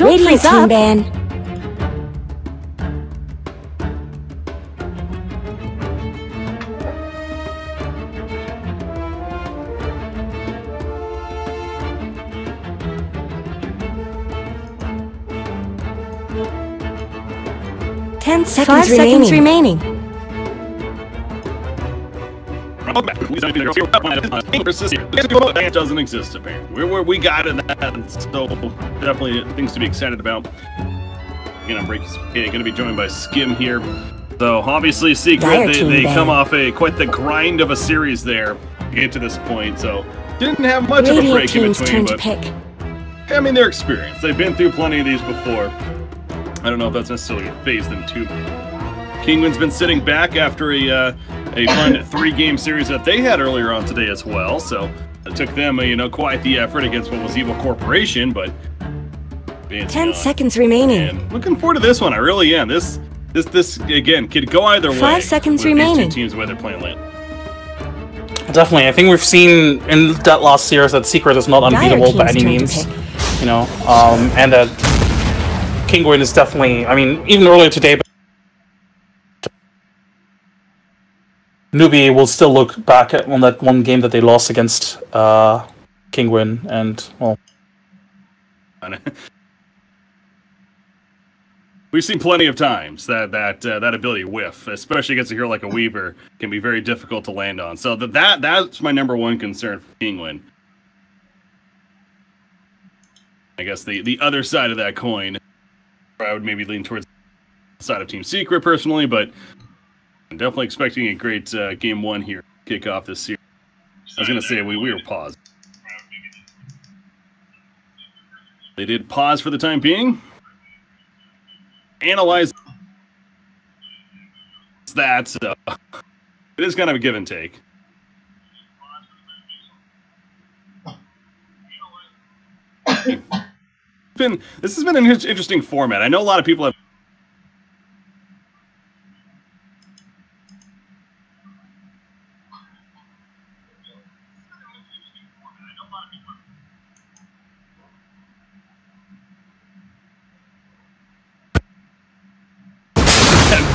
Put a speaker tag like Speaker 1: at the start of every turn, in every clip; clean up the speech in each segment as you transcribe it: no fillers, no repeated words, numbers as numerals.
Speaker 1: Don't freeze up.
Speaker 2: Ban. Ten seconds remaining.
Speaker 3: Doesn't exist apparently. Where we got it, that's so definitely things to be excited about. Again, I'm going to be joined by Skim here. So obviously, Secret they come off quite the grind of a series there to get to this point. So didn't have much of a break in between, but I mean they're experienced. They've been through plenty of these before. I don't know if that's necessarily phased them too. Kinguin's been sitting back after a fun 3-game series that they had earlier on today as well. So it took them, quite the effort against what was Evil Corporation, but
Speaker 2: 10 seconds remaining.
Speaker 3: And looking forward to this one. I really am. This again could go either way.
Speaker 2: 5 seconds remaining.
Speaker 3: These two teams, the way they're playing late.
Speaker 4: Definitely, I think we've seen in that last series that Secret is not unbeatable by any means. And that Kinguin is definitely. I mean, even earlier today. Newbie will still look back on that one game that they lost against Kinguin, and well,
Speaker 3: we've seen plenty of times that ability whiff, especially against a hero like a Weaver, can be very difficult to land on. So that's my number one concern for Kinguin. I guess the other side of that coin, I would maybe lean towards the side of Team Secret personally, but I'm definitely expecting a great game one here, kick off this series. I was going to say we were paused. They did pause for the time being. Analyze that, so it is kind of a give and take. This has been an interesting format. I know a lot of people have.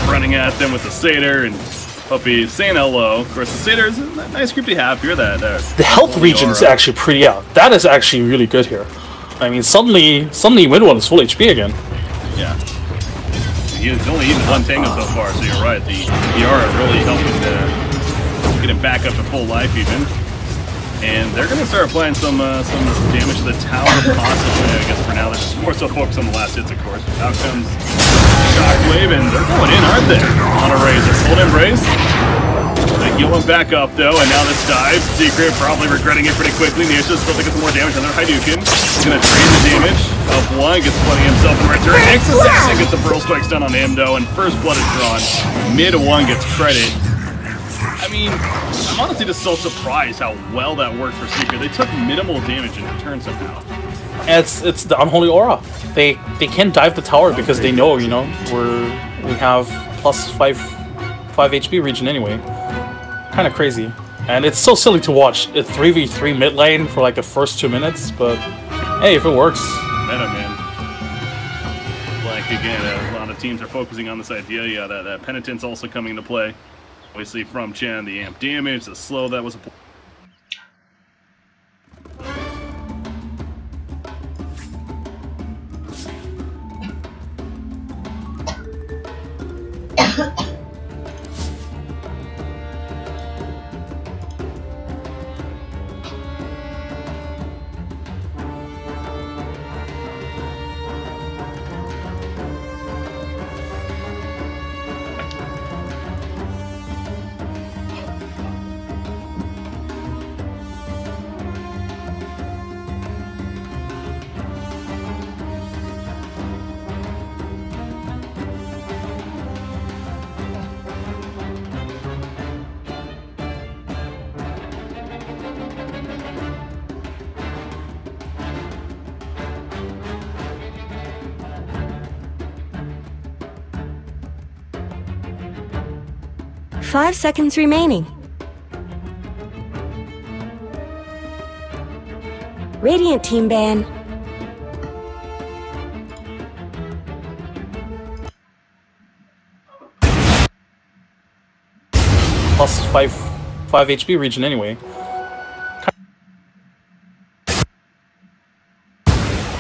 Speaker 3: Running at them with the Satyr and Puppy saying hello. Of course, the Satyr is a nice group to have here.
Speaker 4: The health region is actually pretty that is actually really good here. I mean, suddenly Windwall is full HP again.
Speaker 3: Yeah. He's only eaten one Tango so far, so you're right. The aura really helping to get him back up to full life even. And they're going to start applying some damage to the tower, possibly. I guess for now, they're just more so focused on the last hits, of course. Out comes Shockwave, and they're going in, aren't they? On a Razor. Full Embrace. They heal him back up, though, and now this dive. Secret probably regretting it pretty quickly. Nisha still thinking some more damage on their Hadouken. He's going to trade the damage of one, gets flooding himself in return. Next assassin gets the Pearl Strikes done on him, though, and first blood is drawn. Mid one gets credit. I mean, I'm honestly just so surprised how well that worked for Secret. They took minimal damage in return somehow.
Speaker 4: It's the Unholy Aura. They can't dive the tower because they know, we have plus 5 HP region anyway. Kind of crazy. And it's so silly to watch a 3v3 mid lane for like the first 2 minutes, but hey, if it works.
Speaker 3: Meta, man. Like, again, a lot of teams are focusing on this idea. Yeah, that Penitence also coming into play. Obviously from Chen, the amp damage, the slow that was applied.
Speaker 2: Five seconds remaining. Radiant team ban.
Speaker 4: plus 5 HP region anyway.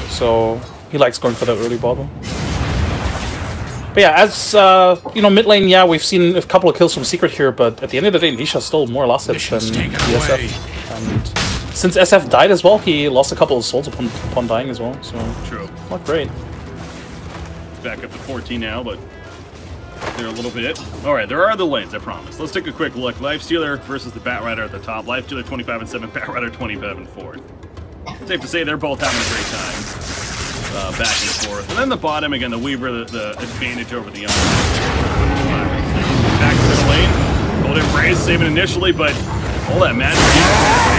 Speaker 4: So he likes going for that early bottle. But yeah, as you know, mid lane, yeah, we've seen a couple of kills from Secret here, but at the end of the day, Nisha still more last hits than the SF. And since SF died as well, he lost a couple of souls upon dying as well. So
Speaker 3: true,
Speaker 4: not great.
Speaker 3: Back up to 14 now, but they're a little bit. All right, there are the lanes, I promise. Let's take a quick look. Lifestealer versus the Bat Rider at the top. Lifestealer 25 and 7, Bat Rider 25 and 4. Safe to say they're both having a great time. Back and forth. And then the bottom, again, the Weaver, the advantage over the other. Back to the lane. Golden Embrace saving initially, but all that magic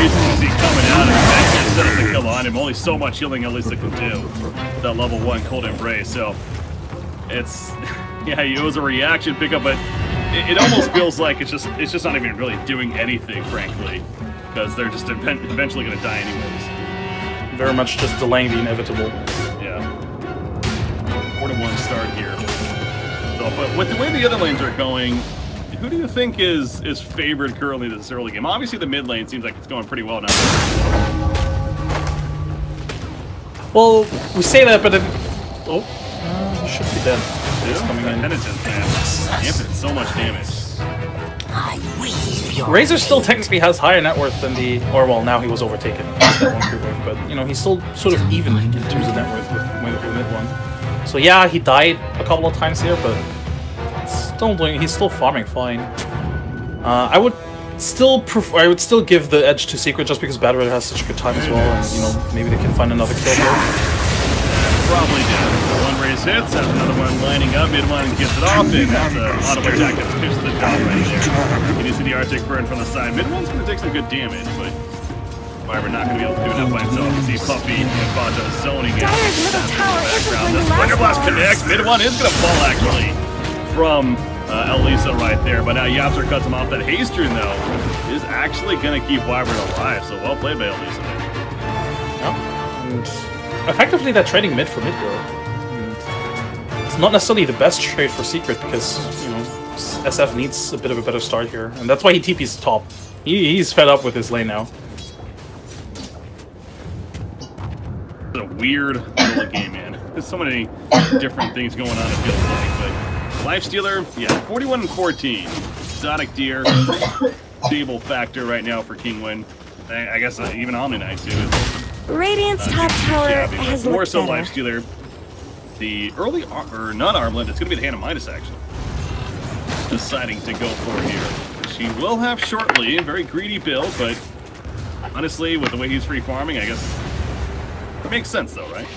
Speaker 3: you see coming out of it actually set up the kill on him. Only so much healing at least it can do. That level 1 Cold Embrace. So it's yeah, it was a reaction pickup, but it almost feels like it's just not even really doing anything, frankly, because they're just eventually going to die anyways.
Speaker 4: Very much just delaying the inevitable.
Speaker 3: 4-1 start here. So, but with the way the other lanes are going, who do you think is favored currently this early game? Obviously, the mid lane seems like it's going pretty well now.
Speaker 4: Well, we say that, but he should be dead.
Speaker 3: He's coming in. Penitence, man. Damn, so much damage.
Speaker 4: Razor still technically has higher net worth than the, or well, now he was overtaken. But you know, he's still sort of even in terms of net worth with mid one. So yeah, he died a couple of times here, but he's still farming fine. I would still give the edge to Secret just because Battery has such a good time as well, and you know, maybe they can find another kill here.
Speaker 3: Probably did. One raise hits, has another one lining up, mid one gets it off, and that's an auto attack that finishes the job right there. You see the Arctic burn from the side. Mid one's going to take some good damage, but Wyvern not going to be able to do enough by himself. You see Puppy and Baja zoning in.
Speaker 2: Dyer's middle tower isn't going to
Speaker 3: Thunder Blast
Speaker 2: last long.
Speaker 3: connects. Mid one is going to fall actually from Elisa right there, but now Yapster cuts him off. That haste rune though is actually going to keep Wyvern alive. So well played by Elisa there.
Speaker 4: Yeah. And effectively, they're trading mid for mid girl. It's not necessarily the best trade for Secret because you know SF needs a bit of a better start here, and that's why he TP's top. He's fed up with his lane now.
Speaker 3: It's a weird little game, man. There's so many different things going on, it feels like. But Lifestealer, yeah, 41 and 14. Exotic Deer, stable factor right now for Kinguin. I guess even Omni Knight too.
Speaker 2: Radiant's top tower has
Speaker 3: more
Speaker 2: looked
Speaker 3: so
Speaker 2: better.
Speaker 3: Lifestealer. The early or non-armlet, it's going to be the hand of Midas actually. Deciding to go for here. She will have shortly. Very greedy build, but honestly, with the way he's free farming, I guess it makes sense though, right?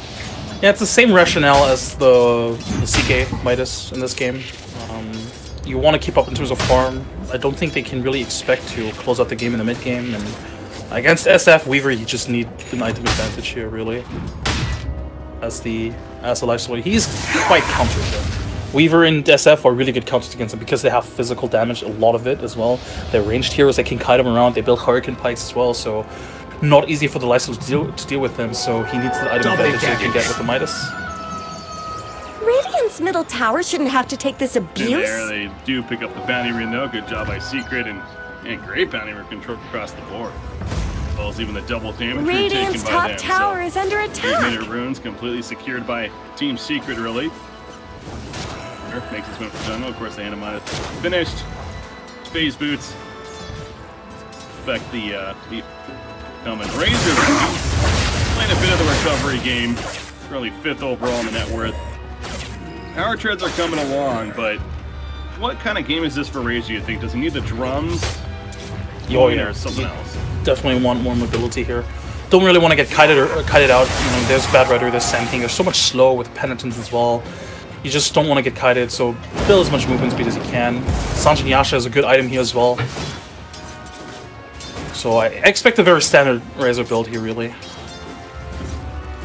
Speaker 4: Yeah, it's the same rationale as the CK Midas in this game. You want to keep up in terms of farm. I don't think they can really expect to close out the game in the mid game, and against SF Weaver, you just need an item advantage here, really. As the lifestealer, he's quite countered though. Weaver and SF are really good counters against him because they have physical damage, a lot of it as well. They're ranged heroes, they can kite him around, they build Hurricane Pikes as well, so not easy for the lifestealer to deal with him, so he needs the item advantage that he can get with the Midas.
Speaker 2: Radiant's middle tower shouldn't have to take this
Speaker 3: And
Speaker 2: abuse.
Speaker 3: there they do pick up the bounty rune though. Good job by Secret and great bounty rune control across the board. As well as even the double damage
Speaker 2: Radiant's
Speaker 3: taken by
Speaker 2: top
Speaker 3: them.
Speaker 2: tower is under
Speaker 3: 3-minute
Speaker 2: attack.
Speaker 3: runes completely secured by Team Secret, really. Earth makes his move for jungle. Of course, the Animatus finished. Phase boots. Affect the coming Razor. Playing a bit of the recovery game. Currently 5th overall in the net worth. Power treads are coming along, but what kind of game is this for Razor, you think? Does he need the drums? Or something else?
Speaker 4: Definitely want more mobility here. Don't really want to get kited out. You know, there's Bad Rider, there's Sand King. There's so much slow with Penitence as well. You just don't want to get kited, so build as much movement speed as you can. Sanjin Yasha is a good item here as well. So I expect a very standard Razor build here, really.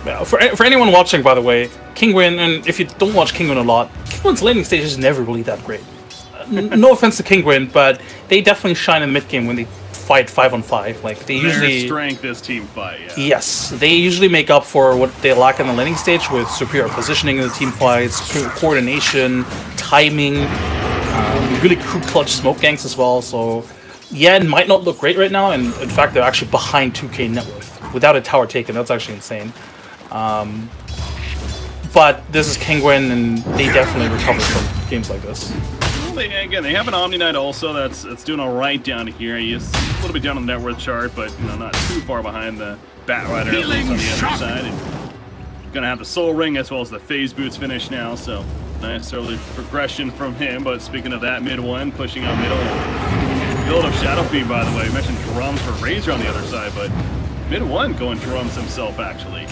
Speaker 4: Yeah, for anyone watching, by the way, Kinguin, and if you don't watch Kinguin a lot, Kinguin's laning stage is never really that great. No offense to Kinguin, but they definitely shine in the mid game when they fight 5-on-5. Like they usually
Speaker 3: Their strength is team fight. Yeah.
Speaker 4: Yes, they usually make up for what they lack in the laning stage with superior positioning in the team fights, coordination, timing. Really clutch smoke ganks as well. So yeah, it might not look great right now, and in fact, they're actually behind 2K net worth without a tower taken. That's actually insane. But this is Kinguin, and they definitely recover from games like this.
Speaker 3: Again, they have an Omni Knight also that's doing all right down here. He's a little bit down on the net worth chart, but not too far behind the Bat Rider at least on the other side. And gonna have the Soul Ring as well as the Phase Boots finish now, so nice early progression from him. But speaking of that, mid one pushing out middle. Build of Shadow Fiend, by the way. I mentioned drums for Razor on the other side, but mid one going drums himself actually.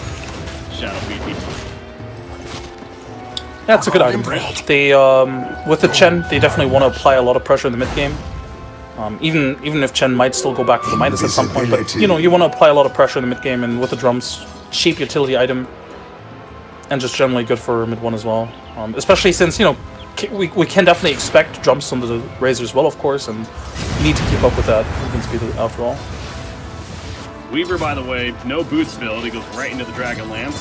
Speaker 3: Shadow Fiend.
Speaker 4: Yeah, it's a good item. They, with the Chen, they definitely want to apply a lot of pressure in the mid game. Even if Chen might still go back to the minus at some point, but you want to apply a lot of pressure in the mid game, and with the drums, cheap utility item, and just generally good for mid one as well. Especially since we can definitely expect drums on the Razor as well, of course, and you need to keep up with that movement speed after all.
Speaker 3: Weaver, by the way, no boots build. He goes right into the Dragon Lance.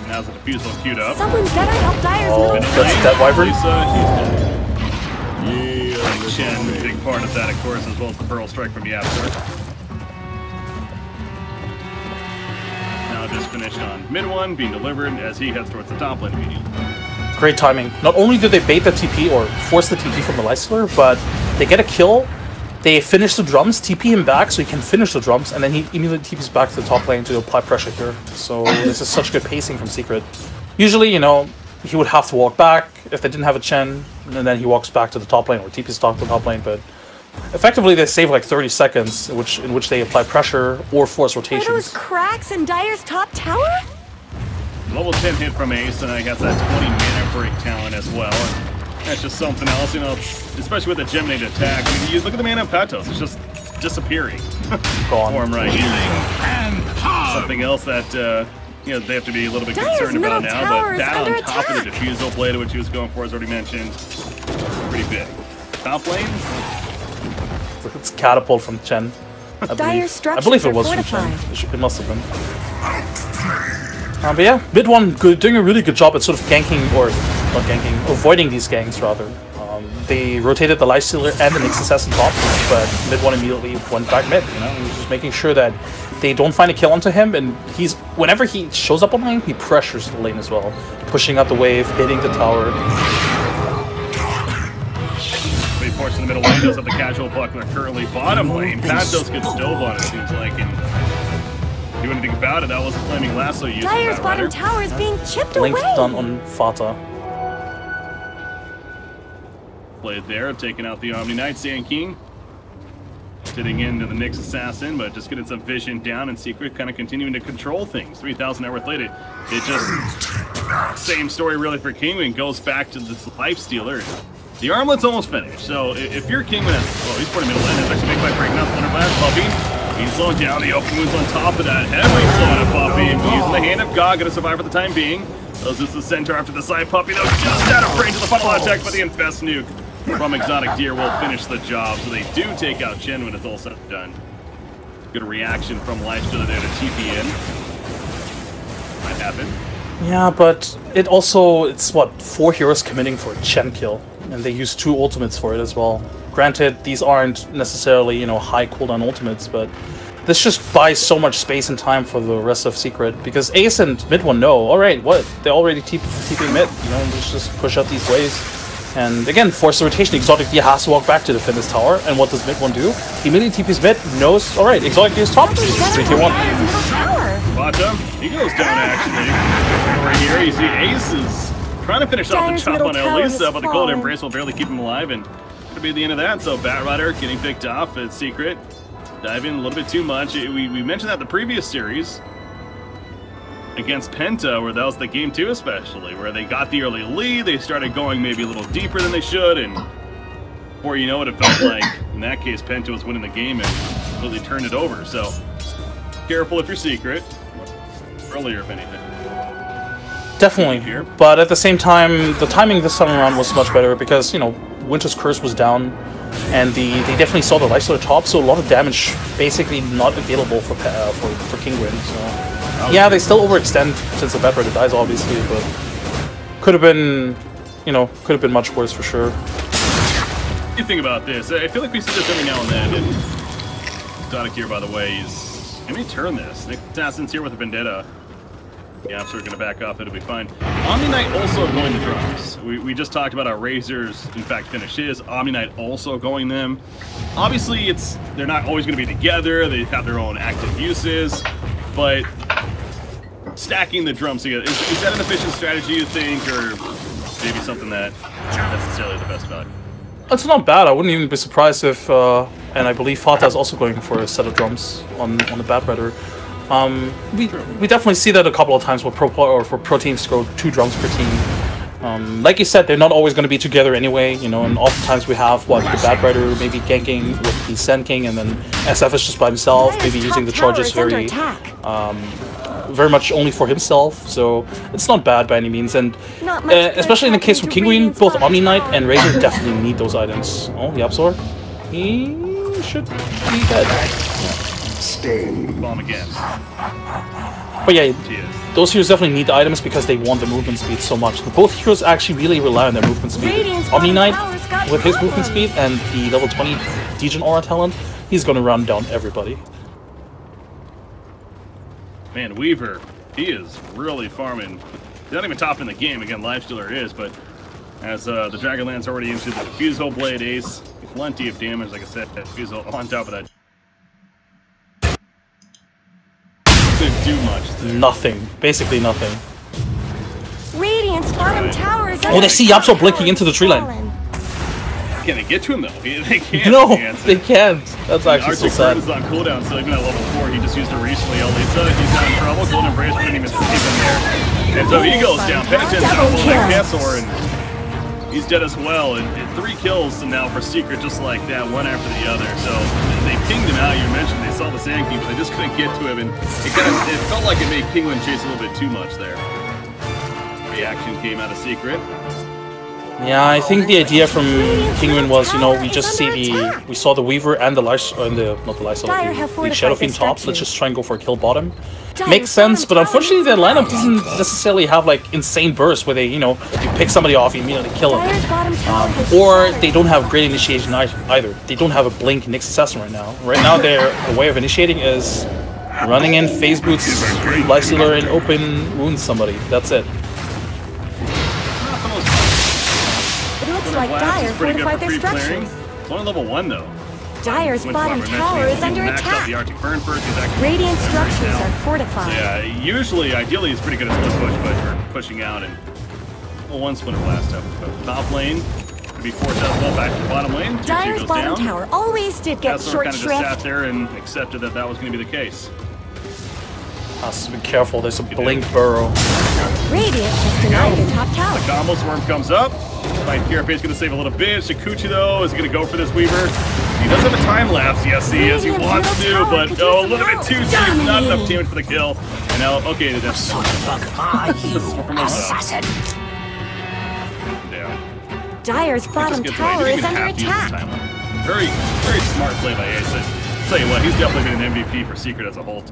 Speaker 3: Now's the defusal queued up.
Speaker 2: Someone's gotta help Dyer's middle.
Speaker 4: That's that Wyvern.
Speaker 3: Chen, big part of that, of course, as well as the Pearl Strike from Yapster. Now just finished on mid one, being delivered as he heads towards the top lane immediately.
Speaker 4: Great timing. Not only did they bait the TP or force the TP from the Lifestealer, but they get a kill. They finish the drums, TP him back so he can finish the drums, and then he immediately TPs back to the top lane to apply pressure here. So this is such good pacing from Secret. Usually, he would have to walk back if they didn't have a Chen, and then he walks back to the top lane or TPs to the top lane, but effectively they save like 30 seconds in which they apply pressure or force
Speaker 2: Are
Speaker 4: rotations.
Speaker 2: those cracks in Dyer's top tower?
Speaker 3: Level 10 hit from Ace, and I got that 20 mana break talent as well. And that's just something else, especially with the Gemini attack. I mean, look at the mana of Patos, it's just disappearing.
Speaker 4: Gone.
Speaker 3: For him right here. Something else that they have to be a little bit concerned about now, but that on top of the Diffusal Blade, which he was going for, as already mentioned, pretty big. Top lane?
Speaker 4: It's Catapult from Chen. I believe it was from Chen. It must have been. But yeah, mid one doing a really good job at sort of ganking, or not ganking, avoiding these ganks rather. They rotated the Lifestealer and the Nyx Assassin top, but mid one immediately went back mid. He's just making sure that they don't find a kill onto him, and whenever he shows up on lane, he pressures the lane as well, pushing out the wave, hitting the tower.
Speaker 3: Big portion in the middle lane does have the casual buckler currently bottom lane. Patos gets dove on it, seems like, and do anything about it. That was a flaming lasso used.
Speaker 2: Dyer's bottom tower is being chipped away.
Speaker 4: Link done on Fata.
Speaker 3: Played there, taking out the Omni Knight, Sand King. Sitting into the Nyx Assassin, but just getting some vision down in Secret, kind of continuing to control things. 3,000 net worth later. It just, same story really for Kinguin, goes back to this Lifestealer. The armlet's almost finished, so if you're Kinguin, he's putting middle lane, actually make by breaking out Thunder Blast, Puppy. He's slowing down, the open wounds on top of that. Heavily slowing up Puppy, using the Hand of God, gonna survive for the time being. Does this the center after the side Puppy, though, just out of range of the final attack, but the Infest Nuke from Exotic Deer will finish the job. So they do take out Chen when it's all said and done. Good reaction from Lifestealer there to TP in. Might happen.
Speaker 4: Yeah, but it's what, 4 heroes committing for a Chen kill, and they use 2 ultimates for it as well. Granted, these aren't necessarily, high cooldown ultimates, but this just buys so much space and time for the rest of Secret, because Ace and mid one know, alright, what? They already TPing mid, let's just push out these waves. And again, force the rotation. Exotic Deer has to walk back to defend his tower, and what does mid one do? He immediately TPs mid, knows, alright, Exotic Deer is top, 3-1.
Speaker 3: Bottom, he goes down actually. Over here, you see Aces trying to finish off the chop on Elisa, but the Cold Embrace will barely keep him alive, and it'll be the end of that. So Bat Rider getting picked off at Secret. Dive in a little bit too much. We mentioned that the previous series against Penta, where that was the game 2 especially, where they got the early lead, they started going maybe a little deeper than they should, and before you know it, it felt like, in that case, Penta was winning the game and completely turned it over. So, careful if you're Secret. Earlier, if anything.
Speaker 4: Definitely, but at the same time, the timing this time around was much better because, Winter's Curse was down, and they definitely saw the Lifestealer top, so a lot of damage basically not available for Kinguin. So yeah, they still overextend since the Bat Rider dies, obviously, but could have been much worse for sure.
Speaker 3: you think about this? I feel like we see this every now and then. And DOTA here, by the way, is... Let me turn this. Nick Assassin's here with a Vendetta. Yeah, so we're going to back off. It'll be fine. Omni Knight also going to drums. We just talked about how Razor's, in fact, finish his. Omni Knight also going them. Obviously, they're not always going to be together. They have their own active uses. But stacking the drums together, is that an efficient strategy, you think? Or maybe something that isn't necessarily the best value?
Speaker 4: It's not bad. I wouldn't even be surprised if, and I believe Fata is also going for a set of drums on the Bad Rider. We definitely see that a couple of times with pro teams to go 2 drums per team. Like you said, they're not always going to be together anyway, you know, and oftentimes we have the Bad Rider maybe ganking with the Sand King, and then SF is just by himself, maybe using the charges very much only for himself, so it's not bad by any means. And especially in the case of Kinguin, both Omni Knight and Razor definitely need those items. Oh, Yapzor, he should be dead.
Speaker 3: Bomb again.
Speaker 4: But yeah, those heroes definitely need the items because they want the movement speed so much. Both heroes actually really rely on their movement speed. Omni Knight, with his movement speed and the level 20 Degen Aura talent, he's gonna run down everybody.
Speaker 3: Man, Weaver, he is really farming. He's not even top in the game. Again, Lifestealer is, but as the Dragonland's already into the Fuso Blade Ace, plenty of damage, like I said, Fuso on top of that. Couldn't do much there.
Speaker 4: Nothing. Basically nothing.
Speaker 2: Radiant's bottom tower is
Speaker 4: Oh, they see Yapzor blinking into the tree line.
Speaker 3: Can they get to him though? They can't.
Speaker 4: No, they can't. That's actually so sad.
Speaker 3: Is on cooldown, so even at level 4, he just used it recently. Elisa, he's not in trouble. Golden Embrace couldn't even escape him there. And so he goes down. Penitence on that castle, and he's dead as well. And 3 kills now for Secret, just like that, one after the other. So they pinged him out. You mentioned they saw the Sand King, but they just couldn't get to him, and it felt like it made Kinguin chase a little bit too much there. Reaction came out of Secret.
Speaker 4: Yeah, I think the idea from Kinguin was, you know, we saw the Weaver and the the Shadow Fiend top. Let's just try and go for a kill bottom. Makes sense, but unfortunately the lineup doesn't necessarily have like insane bursts where they, you know, you pick somebody off, you immediately kill them. Or they don't have great initiation either. They don't have a blink Nyx Assassin right now. Right now their way of initiating is running in, phase boots, Lifestealer, and open wound somebody. That's it.
Speaker 2: Like Dire fortified their structures.
Speaker 3: It's only level 1 though.
Speaker 2: Dire's bottom tower is under attack. Radiant structures are fortified.
Speaker 3: Yeah, ideally he's pretty good at split push, but for pushing out and one splinter blast up. Top lane to be forced out well back to the bottom lane.
Speaker 2: Dire's bottom tower always did get short
Speaker 3: kind of just sat there and accepted that that was going to be the case.
Speaker 4: Has to be careful. There's a blink burrow.
Speaker 2: Radiant just denied the top tower.
Speaker 3: The combo swarm comes up. Carapace's going to save a little bit. Shikuchi, though, is going to go for this Weaver. He does have a time lapse. Yes, he is. He wants to, but a little bit too soon. Not enough damage for the kill. And now, okay, that's
Speaker 1: sort of fuck are you, assassin?
Speaker 3: Down.
Speaker 2: Dire's bottom tower is under attack.
Speaker 3: Very, very smart play by Ace. I'll tell you what, he's definitely been an MVP for Secret as a whole.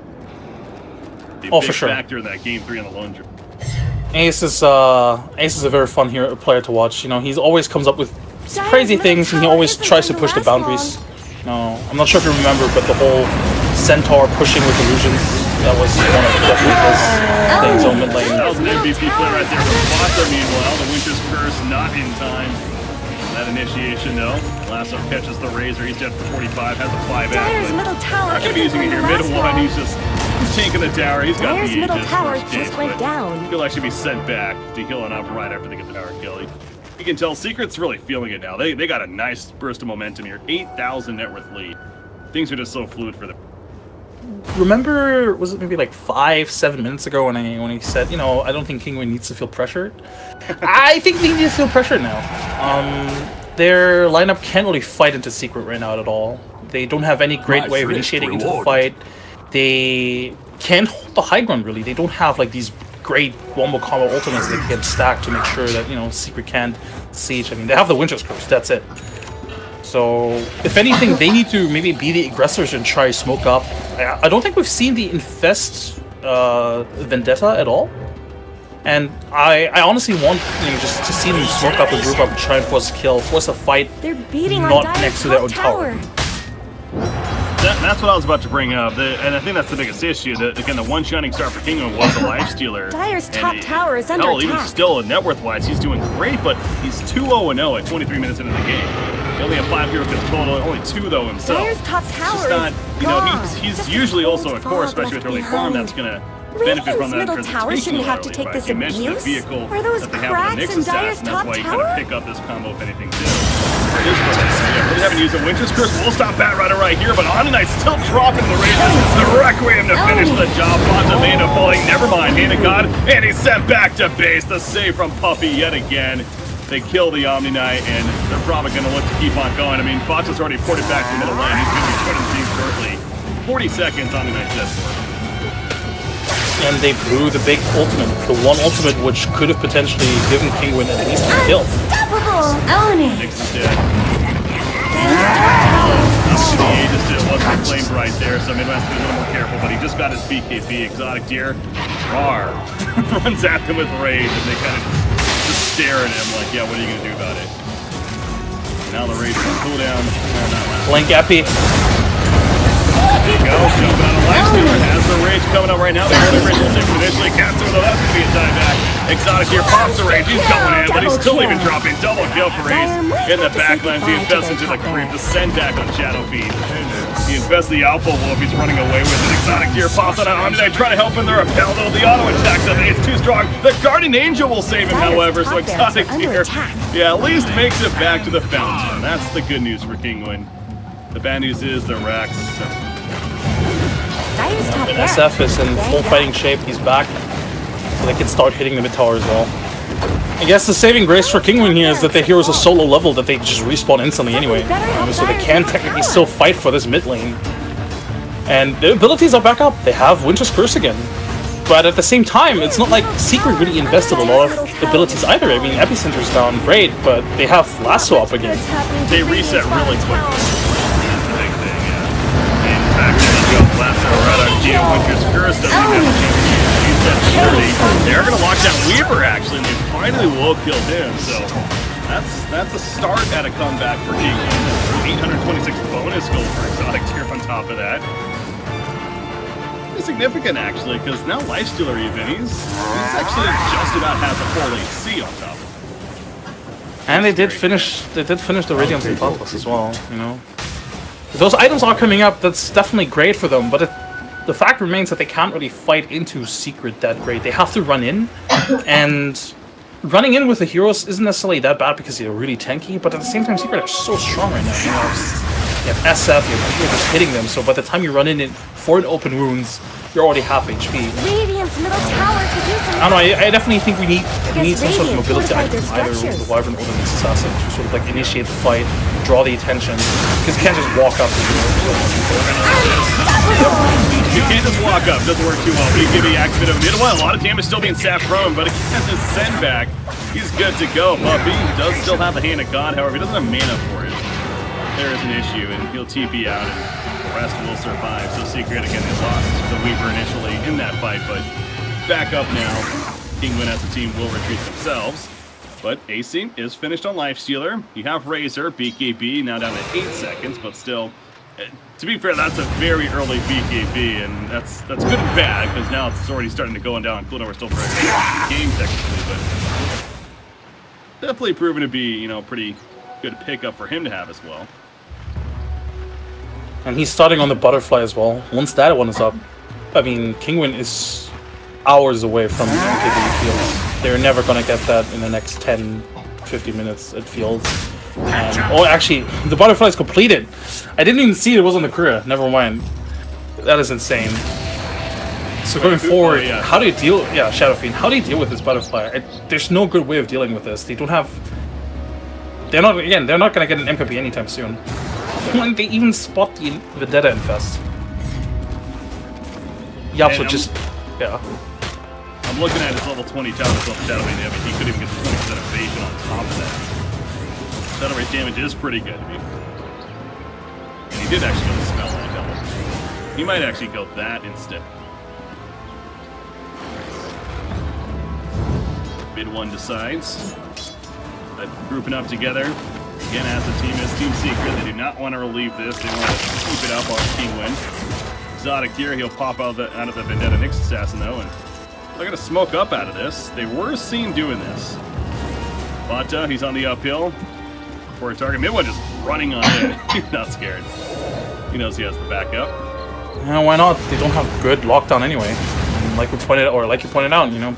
Speaker 4: Oh, for sure.
Speaker 3: Factor in that game 3 on the lone jump.
Speaker 4: Ace is a very fun player to watch. You know, he always comes up with crazy things, and he always tries to push the boundaries. No, I'm not sure if you remember, but the whole Centaur pushing with illusions, that was one of definitely his things on mid lane.
Speaker 3: That was an MVP play right there from Foster. Meanwhile, the Winter's Curse not in time. That initiation, though. Lasso catches the Razor. He's dead for 45, has a flyback.
Speaker 2: Dire's middle tower
Speaker 3: not going to be using it here. Mid 1, he's just tanking the tower. He's got
Speaker 2: Dire's
Speaker 3: the
Speaker 2: middle tower
Speaker 3: Aegis
Speaker 2: just went down.
Speaker 3: He'll actually be sent back to heal enough right after they get the tower kill. You can tell Secret's really feeling it now. They got a nice burst of momentum here. 8,000 net worth lead. Things are just so fluid for them.
Speaker 4: Remember, was it maybe like 5-7 minutes ago when he said, you know, I don't think Kinguin needs to feel pressured? I think they need to feel pressured now. Their lineup can't really fight into Secret right now at all. They don't have any great way of initiating into the fight. They can't hold the high ground, really. They don't have like these great wombo combo ultimates that can stack to make sure that, you know, Secret can't siege. I mean, they have the Winter's Curse, that's it. So, if anything, they need to maybe be the aggressors and try smoke up. I don't think we've seen the Infest Vendetta at all. And I honestly want just to see them smoke up the group up and try and force a kill, force a fight,
Speaker 2: They're beating
Speaker 4: not
Speaker 2: on
Speaker 4: next
Speaker 2: Dire's
Speaker 4: to their
Speaker 2: top
Speaker 4: own tower.
Speaker 3: That's what I was about to bring up, and I think that's the biggest issue. That again, the one shining star for Kinguin was a life stealer.
Speaker 2: Dire's top tower is under
Speaker 3: Even
Speaker 2: attack.
Speaker 3: still, net worth-wise, he's doing great, but he's 2-0-0 at 23 minutes into the game. He only had 5 hero kills total, only 2 though himself.
Speaker 2: Dire's top tower
Speaker 3: It's not,
Speaker 2: is gone.
Speaker 3: he's
Speaker 2: Just
Speaker 3: usually
Speaker 2: a
Speaker 3: also a
Speaker 2: cold
Speaker 3: core,
Speaker 2: fog
Speaker 3: especially with
Speaker 2: left
Speaker 3: early farm,
Speaker 2: behind.
Speaker 3: that's gonna benefit from that.
Speaker 2: Middle
Speaker 3: because
Speaker 2: tower
Speaker 3: it's
Speaker 2: shouldn't have to
Speaker 3: early,
Speaker 2: take
Speaker 3: but
Speaker 2: this
Speaker 3: you mentioned
Speaker 2: abuse.
Speaker 3: the vehicle
Speaker 2: Are those
Speaker 3: that they have with
Speaker 2: cracks
Speaker 3: the Nyx
Speaker 2: in Dire's
Speaker 3: assassin, that's
Speaker 2: top
Speaker 3: why you kind of
Speaker 2: tower?
Speaker 3: pick up this combo if anything too. Really haven't used a Winter's Curse. We'll stop Bat Rider right here, but Omni still dropping the Rages. The Requiem to finish the job. Fontamina falling, never mind. Hand of God, and he's sent back to base. The save from Puppy yet again. They kill the Omni Knight, and they're probably going to look to keep on going. I mean, Fox has already ported back to the middle lane. He's going to be joining the team shortly. 40 seconds, Omni Knight's dead for him.
Speaker 4: And they blew the big ultimate, the one ultimate which could have potentially given Kinguin at least a kill.
Speaker 2: Unstoppable! Own it!
Speaker 3: Nyx is dead. The Aegis did wasn't flamed right there, so Midwest has to be a little more careful, but he just got his BKB. Exotic Deer. Rar runs at them with rage, and they kind of just stare at him like, yeah, what are you going to do about it? Now the rage will cool down.
Speaker 4: Blank Epi.
Speaker 3: There you go, jumping on a life stealer, has the rage coming up right now. The early rage will take initially, cast him, though that's going to be a time back. Exotic here pops the rage, he's going in, but he's still even dropping. Double kill for Ace in the backline. He invests into the creep, the send back on Shadow Feed. He invests the Alpha Wolf, he's running away with it. Exotic here pops on Omni Knight, trying to help him. The repel, though, the auto attacks of Ace too strong. The Guardian Angel will save him, however, so Exotic here, yeah, at least makes it back to the fountain. That's the good news for Kinguin. The bad news is the Rex.
Speaker 4: SF is in full fighting shape, he's back. So they can start hitting the mid tower as well. I guess the saving grace for Kinguin here is that their heroes are so low level that they just respawn instantly anyway. So they can technically still fight for this mid lane. And their abilities are back up. They have Winter's Curse again. But at the same time, it's not like Secret really invested a lot of abilities either. I mean, Epicenter's down, great, but they have Lasso up again.
Speaker 3: They reset really quickly. That's the big thing, yeah. In fact, they go Lasso right on Geo. Winter's Curse doesn't have a chance to use that security. They're going to lock down Weaver, actually, and they finally will kill him. So that's a start at a comeback for Kinguin. 826 bonus gold for Exotic Tier on top of that. Significant actually, because now Lifestealer even he's actually just about has a full AC on top of him.
Speaker 4: And they did finish the Radiance and Bloodlust as well, you know. If those items are coming up, that's definitely great for them, but the fact remains that they can't really fight into Secret that great. They have to run in, and running in with the heroes isn't necessarily that bad because they're really tanky, but at the same time Secret are so strong right now, you know. You have SF, you have people just hitting them, so by the time you run in for an open wounds, you're already half HP.
Speaker 2: Radiant's middle tower could use some.
Speaker 4: I don't know, I definitely think we need some sort of mobility item from either the Wyvern or the Nyx Assassin to sort of like initiate the fight, draw the attention, because you can't just walk up to the
Speaker 3: You can't just walk up, doesn't work too well. BKB activated. Meanwhile, a lot of damage still being sat from him, but again, this send back, he's good to go. Puppy does still have the Hand of God, however, he doesn't have mana for it. There is an issue, and he'll TP out, and the rest will survive. So Secret, again, they lost the Weaver initially in that fight, but back up now. Kinguin as a team will retreat themselves. But AC is finished on Lifestealer. You have Razor, BKB, now down to 8 seconds, but still, to be fair, that's a very early BKB, and that's good and bad, because now it's already starting to go down on cooldown. We're still very game technically, but definitely proven to be, you know, pretty good pickup for him to have as well.
Speaker 4: And he's starting on the Butterfly as well. Once that one is up, I mean, Kinguin is hours away from the MKB fields. They're never going to get that in the next 10, 50 minutes, it feels. Oh, actually, the Butterfly is completed. I didn't even see it was on the career. Never mind. That is insane. So going forward, how do you deal... Yeah, Shadow Fiend. How do you deal with this Butterfly? There's no good way of dealing with this. They don't have... They're not going to get an MKB anytime soon. When they even spot the Vendetta Infest. Yapso just... Yeah.
Speaker 3: I'm looking at his level 20 tower with Shadow Fiend damage. He could even get the 20% evasion on top of that. Shadow rate damage is pretty good. And he did actually go the spell on double. He might actually go that instead. Mid one decides. But grouping up together. Again, as a team, as Team Secret, they do not want to relieve this. They want to keep it up on Kinguin. Exotic here, he'll pop out of the Vendetta Nyx Assassin though, and they're going to smoke up out of this. They were seen doing this. DOTA, he's on the uphill. For a target, mid one just running on in. He's not scared. He knows he has the backup.
Speaker 4: Yeah, why not? They don't have good lockdown anyway. And like you pointed out, you know,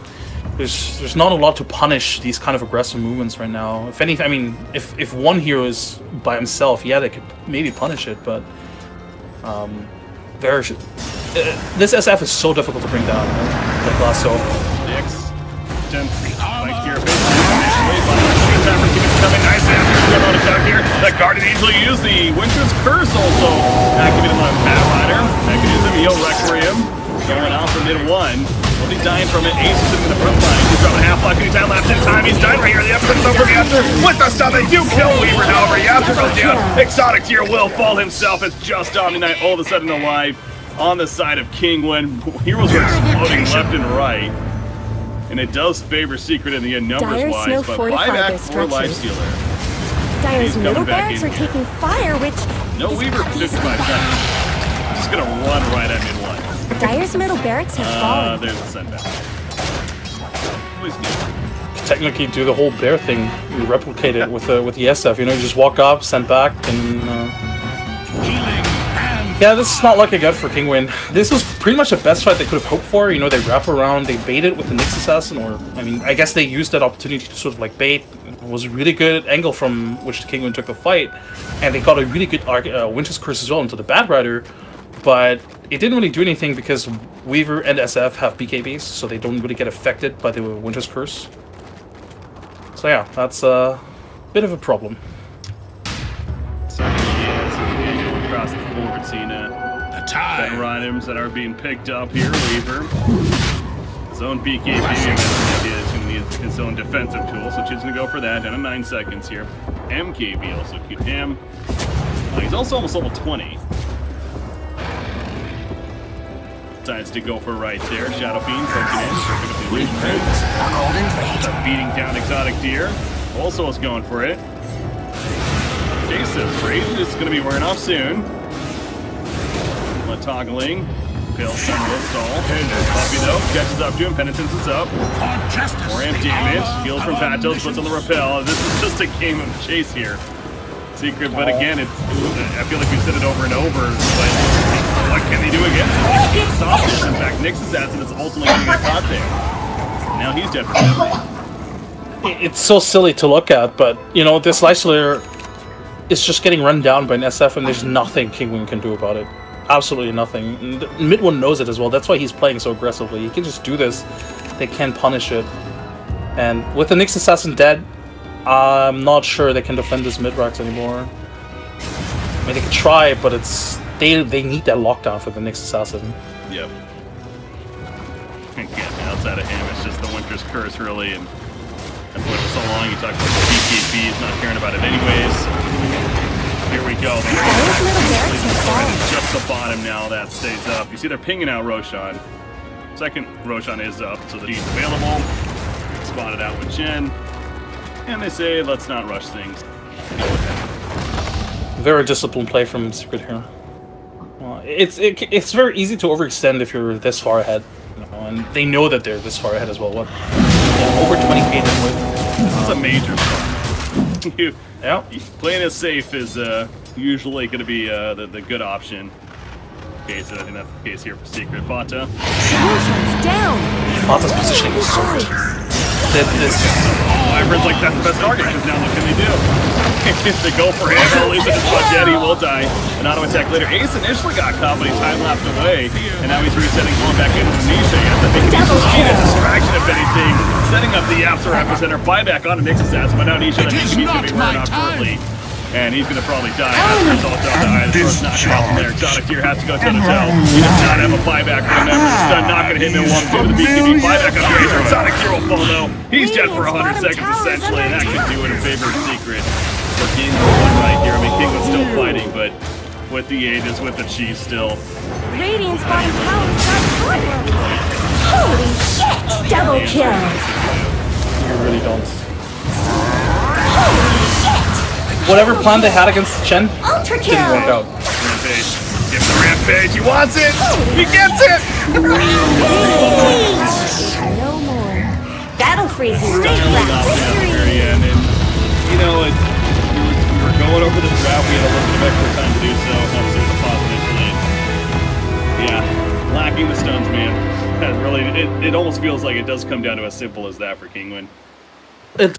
Speaker 4: there's not a lot to punish these kind of aggressive movements right now. If anything, I mean, if one hero is by himself, yeah, they could maybe punish it, but this SF is so difficult to bring down. Like Lasso.
Speaker 3: Nyx, like here, coming nicely after on attack here. That Guardian Angel used the Winter's Curse also activated on Pathfinder. Mechanism, he'll Requiem. Going off for mid one. Will be dying from it. Ace is sitting in the front line. He's dropping half-life anytime left in time. He's dying right here. The F is over the after. With the stun, they do kill Weaver. However, he has to go down. Exotic Tier will fall himself. It's just Omni-Knight all of a sudden alive on the side of Kinguin. Heroes are exploding left and right. And it does favor Secret in the end numbers-wise, but buyback for Lifestealer.
Speaker 2: Dyer's middle barracks are taking fire, which
Speaker 3: no
Speaker 2: is
Speaker 3: Weaver for 55 seconds. Just gonna run right at mid one.
Speaker 2: Dyer's middle barracks have fallen.
Speaker 3: There's the setback. Please do.
Speaker 4: Technically, do the whole bear thing. You replicate it with the SF. You know, you just walk up, send back, and yeah, this is not looking good for Kinguin. This was pretty much the best fight they could have hoped for. You know, they wrap around, they bait it with the Nyx Assassin, or I mean, I guess they used that opportunity to sort of like bait. It was a really good angle from which the Kinguin took the fight, and they got a really good Winter's Curse as well into the Bad Rider. But it didn't really do anything because Weaver and SF have BKBs, so they don't really get affected by the Winter's Curse. So yeah, that's a bit of a problem.
Speaker 3: So yeah, across the board, seeing better items that are being picked up here. Weaver, his own BKB, is going to need his own defensive tool, so she's going to go for that. Down to 9 seconds here. MKB also keep him. He's also almost level 20. Decides to go for right there. Shadow Fiend poking in. Start beating down Exotic Deer. Also is going for it. Jace's Rage is going to be wearing off soon. Toggling. Pale Sun will stall. Buffy though, catches up to him. Penitence is up. More amp damage. Heals from Patos, puts on the repel. This is just a game of chase here. Secret, but again, I feel like we've said it over and over, but what can they do against it? They can't stop this. In fact, Nyx Assassin is ultimately going to get caught there. Now he's dead for deadly.
Speaker 4: It's so silly to look at, but, you know, this Lifestealer is just getting run down by an SF, and there's nothing Kinguin can do about it. Absolutely nothing. And mid one knows it as well. That's why he's playing so aggressively. He can just do this. They can't punish it. And with the Nyx Assassin dead, I'm not sure they can defend this mid-racks anymore. I mean, they can try, but it's they need that lockdown for the Nyx Assassin.
Speaker 3: Yep. Again, outside of him, it's just the Winter's Curse, really, and that's what for so long you talk about the BKB, he's not caring about it anyways. Here we go. It's just the bottom now that stays up. You see they're pinging out Roshan. Second Roshan is up, so the D's available. Spotted out with Jen. And they say, let's not rush things. Go with that.
Speaker 4: Very disciplined play from Secret here. Well, it's very easy to overextend if you're this far ahead. You know, and they know that they're this far ahead as well. What? Yeah, over 20k
Speaker 3: This is a major spot.
Speaker 4: Yeah.
Speaker 3: Playing it safe is usually going to be the good option. Okay, so I think that's the case here for Secret. DOTA.
Speaker 2: Down.
Speaker 4: DOTA's positioning is so good.
Speaker 3: Wyvern's like, that's the best target, because now what can they do? If they go for him, at least it's not dead, he will die. An auto attack later. Ace initially got caught, but he time-lapsed away, and now he's resetting, going back into Nisha. Yes, I think Nisha's cheated, a distraction, if anything, setting up the Apsar Epicenter, buyback onto Nyx Assassin, but now Nisha, that means he's going to be wearing off early. And he's going to probably die as a result of the eye. The sword's not going to help him there. Exotic here has to go toe-to-toe. He does not have a buyback for him. The stun not going to hit him in 1-2 with the BKB buyback up here. Exotic here will fall though. He's dead for 100 seconds essentially, and that could do it in favor of Secret. For Kinguin right here. I mean, Kinguin's still fighting, but with the Aegis, with the Chi still.
Speaker 2: Radiant's bottom tower is not hot. Holy shit! Double kill!
Speaker 4: really don't. Whatever plan they had against Chen
Speaker 2: Ultra
Speaker 4: didn't
Speaker 2: kill!
Speaker 4: work out.
Speaker 3: Rampage. Give him the rampage. He wants it. He gets it.
Speaker 2: No more. Battle freezing.
Speaker 3: Finally knocked it out at the very end, and you know, we were going over the draft. We had a little bit of extra time to do so. Obviously, with the pause initially. Yeah, lacking the stuns, man. That really, it almost feels like it does come down to as simple as that for Kinguin.
Speaker 4: It